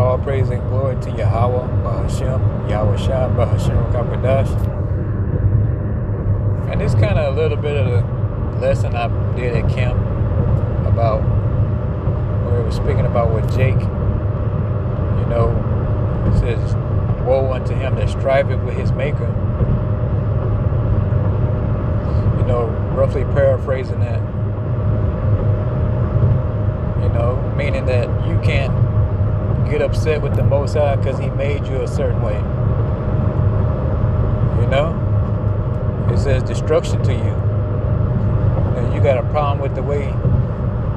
all praise and glory to Yahweh, Bahashem, Yahweh Shah, Bahashem Kapadash. And this kind of a little bit of the lesson I did at camp about where it was speaking about with Jake. You know, it says, woe unto him that striveth with his maker. You know, roughly paraphrasing that. You know, meaning that you can't get upset with the Most High because he made you a certain way. You know? It says destruction to you. You know, you got a problem with the way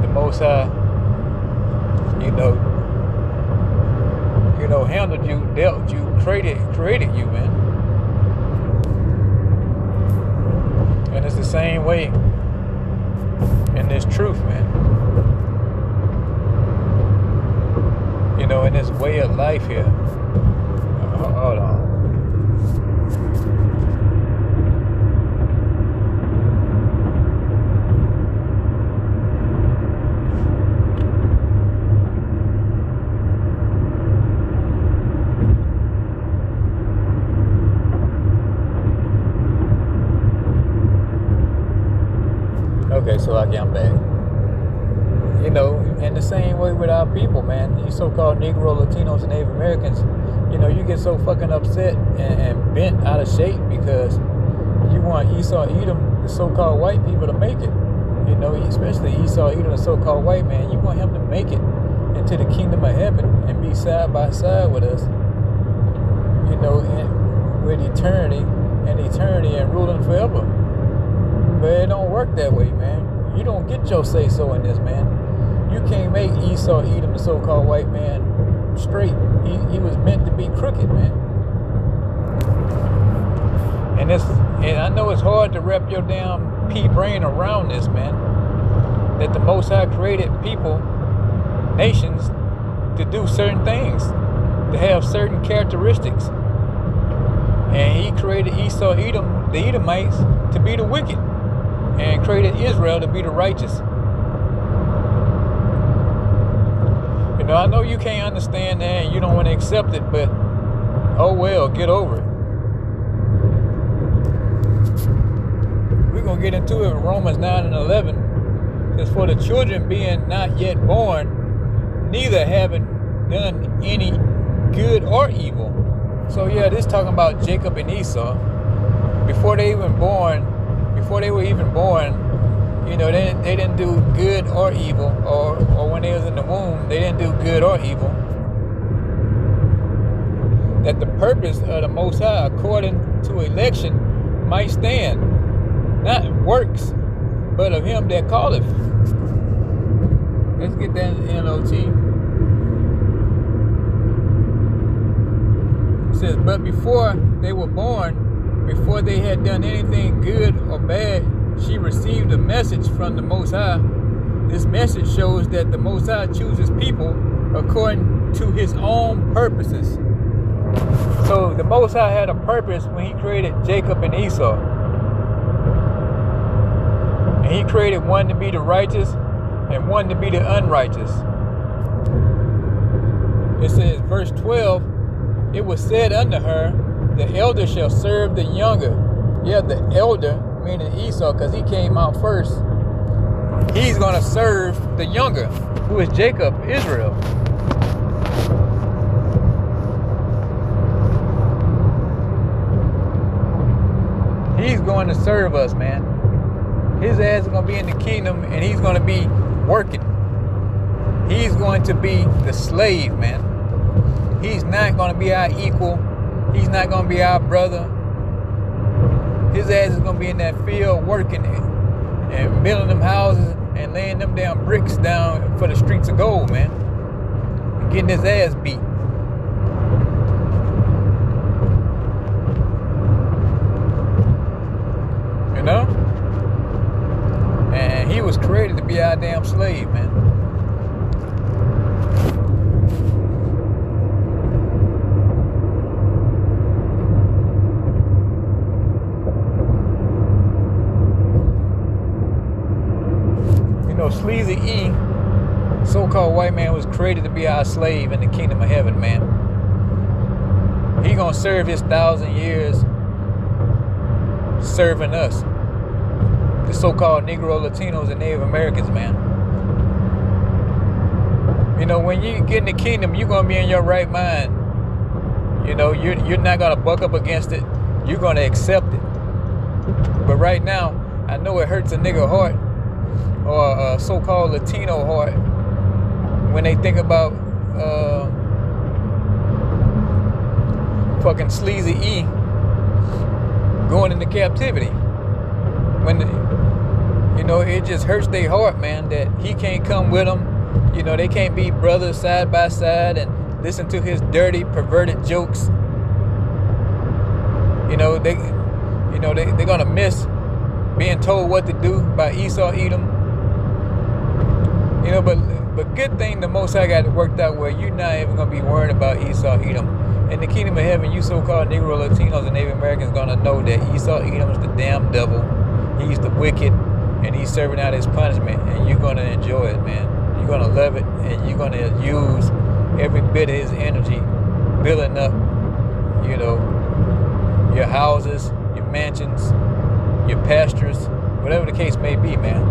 the Most High, you know, handled you, dealt you, created you, man. And it's the same way in this truth, man. You know, in this way of life here. Hold on. Okay, so I'm back. You know, in the same way with our people, man, these so-called Negro, Latinos, and Native Americans, you know, you get so fucking upset and bent out of shape because you want Esau, Edom, the so-called white people to make it. You know, especially Esau, Edom, the so-called white man, you want him to make it into the kingdom of heaven and be side by side with us, you know, with eternity and ruling forever. But it don't work that way, man. You don't get your say-so in this, man. You can't make Esau, Edom, the so-called white man, straight. He was meant to be crooked, man. And I know it's hard to wrap your damn pea brain around this, man. That the Most High created people, nations, to do certain things, to have certain characteristics. And he created Esau, Edom, the Edomites, to be the wicked. And created Israel to be the righteous. You know, I know you can't understand that and you don't want to accept it, but oh well, get over it. We're going to get into it in Romans 9 and 11. It's for the children being not yet born, neither having done any good or evil. So yeah, this talking about Jacob and Esau. Before they were even born, you know, they didn't do good or evil, or when they was in the womb, they didn't do good or evil. That the purpose of the Most High, according to election, might stand, not works, but of him that calleth. Let's get that NOT. It says, but before they were born, before they had done anything good or bad, she received a message from the Most High. This message shows that the Most High chooses people according to his own purposes. So the Most High had a purpose when he created Jacob and Esau. And he created one to be the righteous and one to be the unrighteous. It says, verse 12, it was said unto her, the elder shall serve the younger. Yeah, the elder, meaning Esau, because he came out first. He's going to serve the younger, who is Jacob, Israel. He's going to serve us, man. His ass is going to be in the kingdom, and he's going to be working. He's going to be the slave, man. He's not going to be our equal. He's not going to be our brother. His ass is going to be in that field working and building them houses and laying them damn bricks down for the streets of gold, man. And getting his ass beat. You know? And he was created to be our damn slave, man. Sleazy E So-called white man was created to be our slave in the kingdom of heaven, man. He gonna serve his 1,000 years serving us, the so-called Negro, Latinos, and Native Americans, man. You know, when you get in the kingdom, you're gonna be in your right mind. You know, you're not gonna buck up against it. You're gonna accept it. But right now, I know it hurts a nigga heart, or a so-called Latino heart, when they think about fucking Sleazy E going into captivity. When you know, it just hurts their heart, man, that he can't come with them. You know, they can't be brothers side by side and listen to his dirty, perverted jokes. You know, they're gonna miss being told what to do by Esau Edom. You know, but good thing the Most High got it worked out where you're not even gonna be worried about Esau Edom. In the kingdom of heaven, you so-called Negro, Latinos, and Native Americans gonna know that Esau Edom is the damn devil. He's the wicked, and he's serving out his punishment, and you're gonna enjoy it, man. You're gonna love it, and you're gonna use every bit of his energy building up, you know, your houses, your mansions, your pastures, whatever the case may be, man.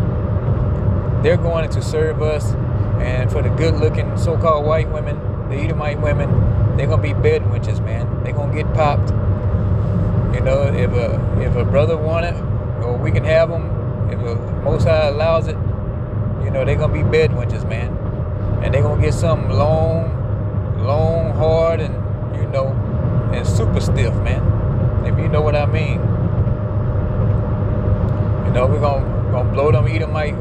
They're going to serve us, and for the good-looking so-called white women, the Edomite women, they're gonna be bed wenches, man. They're gonna get popped. You know, if a brother want it, or we can have them, if the Most High allows it, you know, they're gonna be bed wenches, man. And they're gonna get something long, hard, and you know, and super stiff, man. If you know what I mean. You know, we're gonna blow them Edomite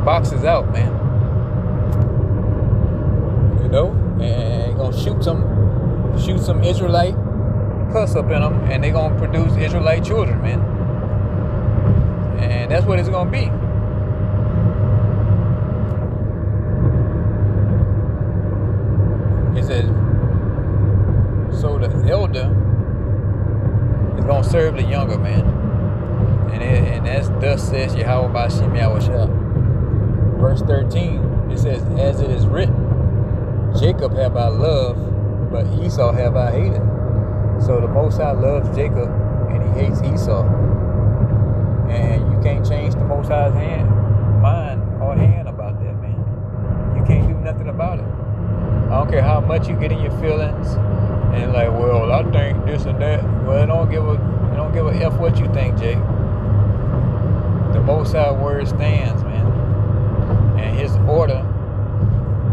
boxes out, man. You know, and gonna shoot some Israelite pus up in them, and they're gonna produce Israelite children, man. And that's what it's gonna be. It says, so the elder is gonna serve the younger, man. And that's thus says Yahweh B'Shem Yahushua. Verse 13, it says, as it is written, Jacob have I loved, but Esau have I hated. So the Most High loves Jacob, and he hates Esau. And you can't change the Most High's mind or hand about that, man. You can't do nothing about it. I don't care how much you get in your feelings, and like, well, I think this and that. Well, don't give a F what you think, Jake. The Most High word stands, man, and His order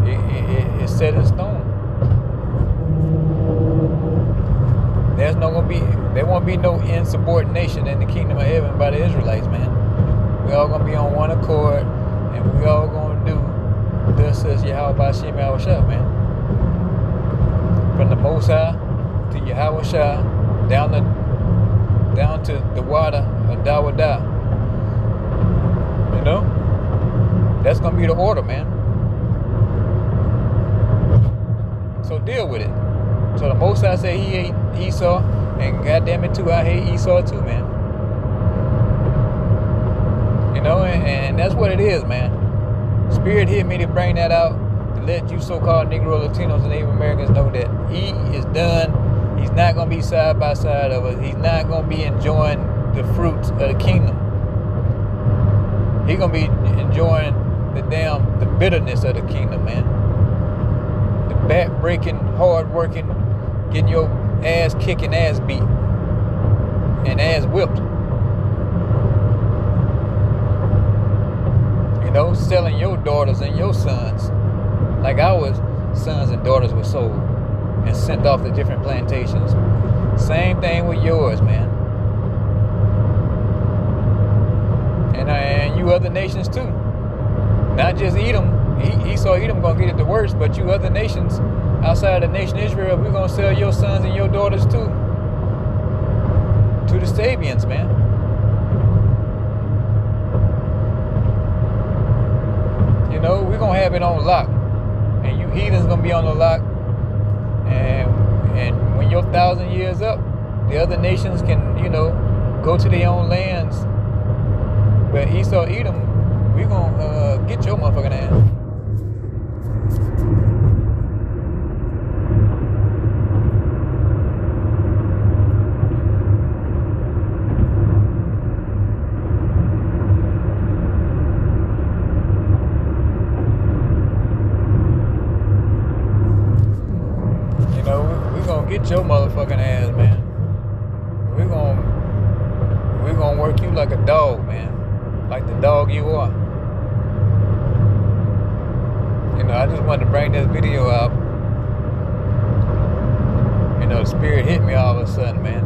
is set in stone. There won't be no insubordination in the kingdom of heaven by the Israelites, man. We all gonna be on one accord, and we all gonna do thus says Yahweh B'Shem Yahushua, man. From the Most High to Yahushua, down to the water of Dawada. You know? That's gonna be the order, man. So deal with it. So the Most High said he hate Esau, and goddamn it too, I hate Esau too, man. You know, and that's what it is, man. Spirit hit me to bring that out, to let you so-called Negro, Latinos, and Native Americans know that he is done. He's not going to be side by side of us. He's not going to be enjoying the fruits of the kingdom. He's going to be enjoying the bitterness of the kingdom, man. The back-breaking, hard-working, getting your ass kicking, ass beat, and ass whipped. You know, selling your daughters and your sons like our sons and daughters were sold and sent off to different plantations. Same thing with yours, man. And you other nations too. Not just Edom. Esau, Edom gonna get it the worst, but you other nations outside the nation Israel, we're gonna sell your sons and your daughters too to the Sabians, man. You know, we're gonna have it on lock, and you heathens gonna be on the lock. And when your 1,000 years up, the other nations can, you know, go to their own lands. But Esau, Edom, we gonna get your motherfucking ass. dog you are. You know, I just wanted to bring this video out. You know, the spirit hit me all of a sudden, man.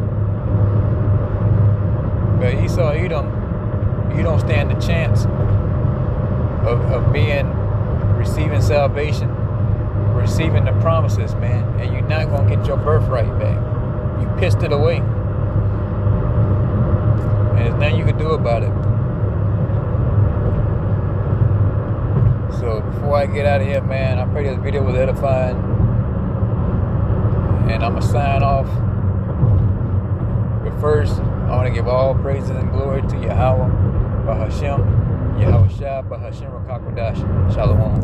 But Esau, you don't stand the chance of receiving salvation, receiving the promises, man, and you're not gonna get your birthright back. You pissed it away, and there's nothing you can do about it. So before I get out of here, man, I pray this video was edifying, and I'm gonna sign off. But first, I want to give all praises and glory to Yahweh, Bahashem, Yahweh Shai, Bahashem, Rakakwadash, Shalom.